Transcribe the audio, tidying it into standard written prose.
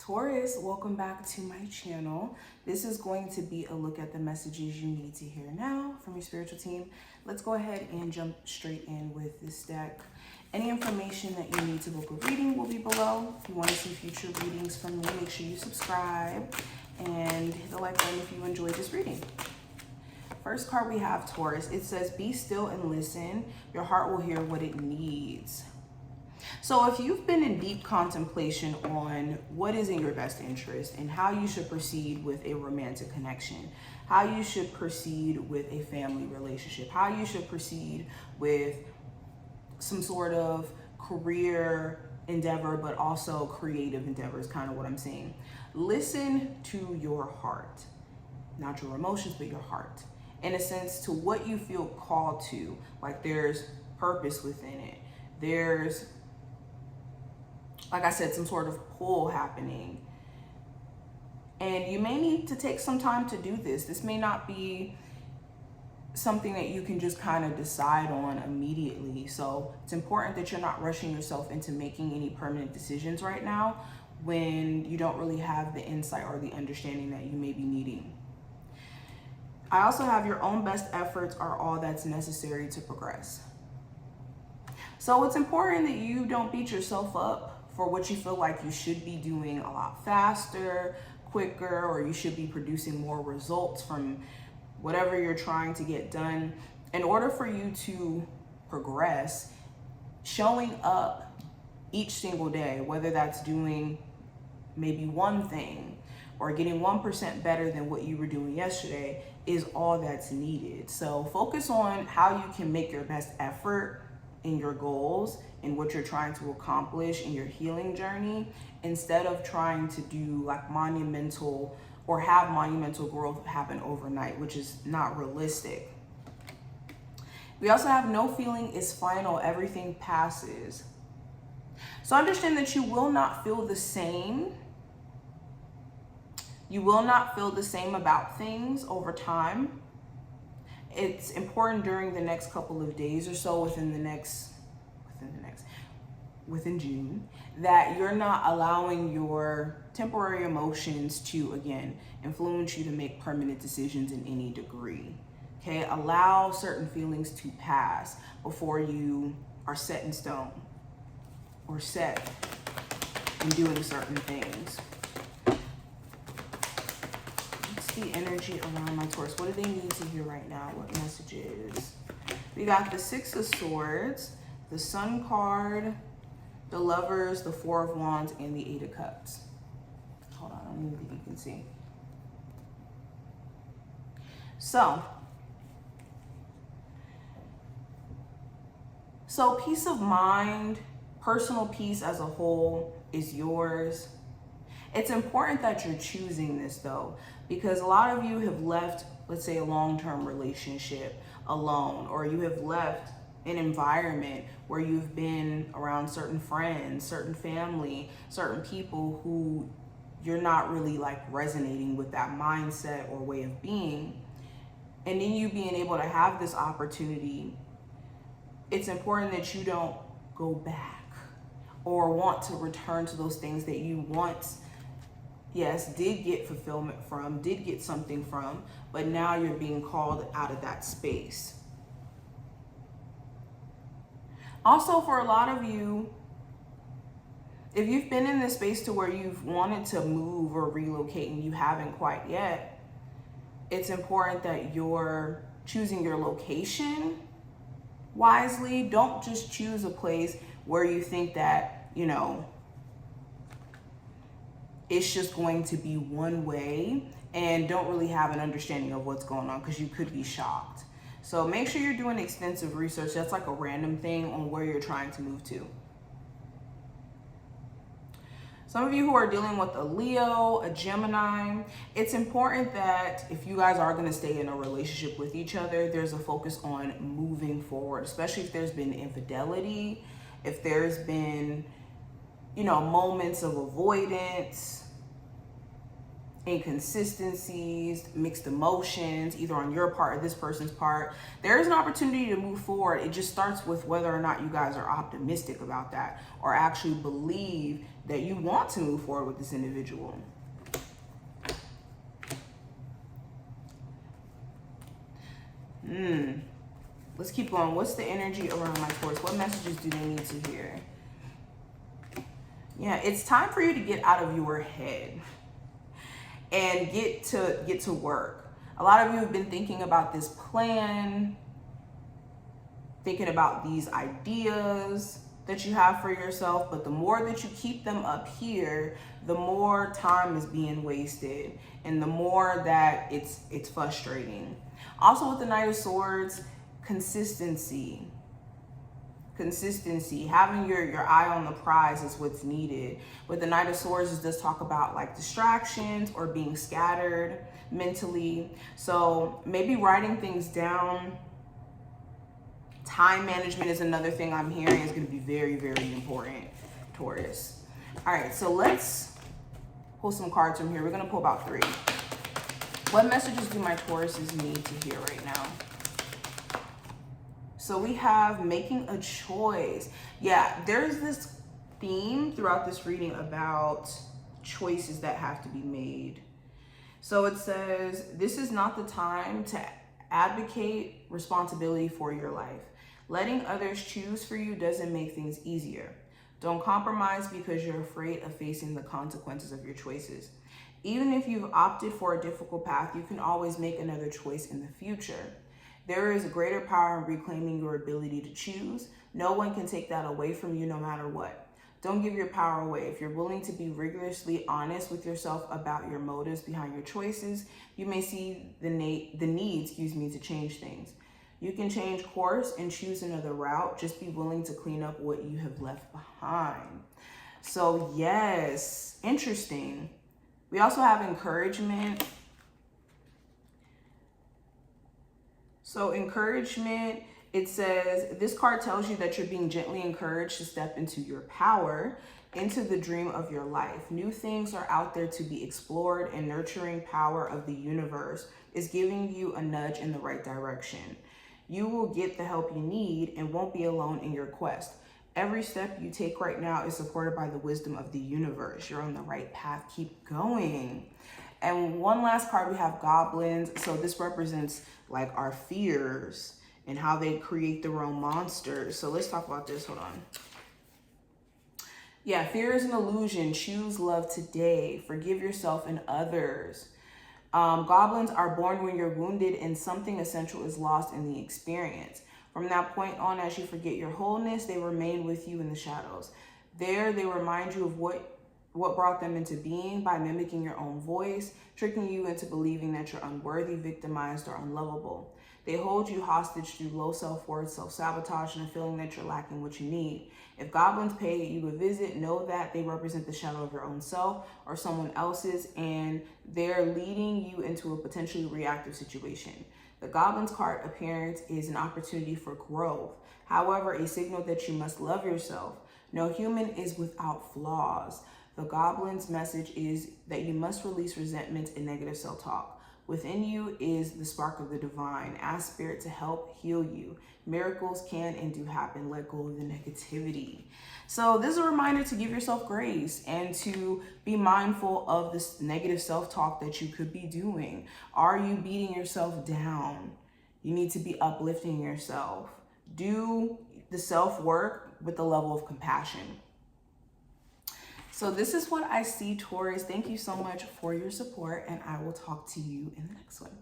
Taurus, welcome back to my channel. This is going to be a look at the messages you need to hear now from your spiritual team. Let's go ahead and jump straight in with this deck. Any information that you need to book a reading will be below. If you want to see future readings from me, make sure you subscribe and hit the like button if you enjoyed this reading. First card we have, Taurus. It says, be still and listen. Your heart will hear what it needs. So if you've been in deep contemplation on what is in your best interest and how you should proceed with a romantic connection, how you should proceed with a family relationship, how you should proceed with some sort of career endeavor, but also creative endeavor is kind of what I'm saying. Listen to your heart, not your emotions, but your heart. In a sense, to what you feel called to, like there's purpose within it. There's, like I said, some sort of pull happening. And you may need to take some time to do this. This may not be something that you can just kind of decide on immediately. So it's important that you're not rushing yourself into making any permanent decisions right now when you don't really have the insight or the understanding that you may be needing. I also have your own best efforts are all that's necessary to progress. So it's important that you don't beat yourself up for what you feel like you should be doing a lot faster, quicker, or you should be producing more results from whatever you're trying to get done. In order for you to progress, showing up each single day, whether that's doing maybe one thing or getting 1% better than what you were doing yesterday, is all that's needed. So focus on how you can make your best effort in your goals and what you're trying to accomplish in your healing journey, instead of trying to do like monumental or have monumental growth happen overnight, which is not realistic. We also have no feeling is final, everything passes. So understand that you will not feel the same. You will not feel the same about things over time. It's important during the next couple of days or so within June, that you're not allowing your temporary emotions to, again, influence you to make permanent decisions in any degree. Okay, allow certain feelings to pass before you are set in stone or set in doing certain things. What's the energy around my Taurus? What do they need to hear right now? What messages? We got the Six of Swords, the Sun card, the Lovers, the Four of Wands, and the Eight of Cups. Hold on, I don't even think you can see. So peace of mind, personal peace as a whole is yours. It's important that you're choosing this though, because a lot of you have left, let's say, a long-term relationship alone, or you have left an environment where you've been around certain friends, certain family, certain people who you're not really like resonating with that mindset or way of being. And then you being able to have this opportunity, it's important that you don't go back or want to return to those things that you once, yes, did get fulfillment from, did get something from, but now you're being called out of that space. Also, for a lot of you, if you've been in this space to where you've wanted to move or relocate and you haven't quite yet, it's important that you're choosing your location wisely. Don't just choose a place where you think that, you know, it's just going to be one way and don't really have an understanding of what's going on, because you could be shocked. So make sure you're doing extensive research. That's like a random thing on where you're trying to move to. Some of you who are dealing with a Leo, a Gemini, it's important that if you guys are going to stay in a relationship with each other, there's a focus on moving forward, especially if there's been infidelity, if there's been, you know, moments of avoidance. inconsistencies, mixed emotions, either on your part or this person's part. There is an opportunity to move forward. It just starts with whether or not you guys are optimistic about that or actually believe that you want to move forward with this individual. Let's keep going. What's the energy around my Taurus? What messages do they need to hear? Yeah, it's time for you to get out of your head and get to work. A lot of you have been thinking about this plan, thinking about these ideas that you have for yourself, but the more that you keep them up here, the more time is being wasted and the more that it's frustrating. Also with the Knight of Swords, consistency, having your eye on the prize is what's needed. With the Knight of Swords, it does talk about like distractions or being scattered mentally. So maybe writing things down. Time management is another thing I'm hearing is going to be very, very important, Taurus. All right, so let's pull some cards from here. We're going to pull about 3. What messages do my Tauruses need to hear right now? So we have making a choice. Yeah, there's this theme throughout this reading about choices that have to be made. So it says, this is not the time to advocate responsibility for your life. Letting others choose for you doesn't make things easier. Don't compromise because you're afraid of facing the consequences of your choices. Even if you've opted for a difficult path, you can always make another choice in the future. There is a greater power in reclaiming your ability to choose. No one can take that away from you no matter what. Don't give your power away. If you're willing to be rigorously honest with yourself about your motives behind your choices, you may see the need to change things. You can change course and choose another route. Just be willing to clean up what you have left behind. So yes, interesting. We also have encouragement. So encouragement, it says, this card tells you that you're being gently encouraged to step into your power, into the dream of your life. New things are out there to be explored, and nurturing power of the universe is giving you a nudge in the right direction. You will get the help you need and won't be alone in your quest. Every step you take right now is supported by the wisdom of the universe. You're on the right path. Keep going. And one last card, we have goblins. So this represents like our fears and how they create their own monsters. So let's talk about this. Hold on. Yeah, fear is an illusion. Choose love today. Forgive yourself and others. Goblins are born when you're wounded and something essential is lost in the experience. From that point on, as you forget your wholeness, they remain with you in the shadows. There, they remind you of what brought them into being by mimicking your own voice, tricking you into believing that you're unworthy, victimized, or unlovable. They hold you hostage through low self-worth, self-sabotage, and a feeling that you're lacking what you need. If goblins pay you a visit, know that they represent the shadow of your own self or someone else's, and they're leading you into a potentially reactive situation. The goblin's card appearance is an opportunity for growth. However, a signal that you must love yourself. No human is without flaws. The goblin's message is that you must release resentment and negative self-talk. Within you is the spark of the divine. Ask spirit to help heal you. Miracles can and do happen. Let go of the negativity. So this is a reminder to give yourself grace and to be mindful of this negative self-talk that you could be doing. Are you beating yourself down? You need to be uplifting yourself. Do the self-work with a level of compassion. So this is what I see, Taurus. Thank you so much for your support, and I will talk to you in the next one.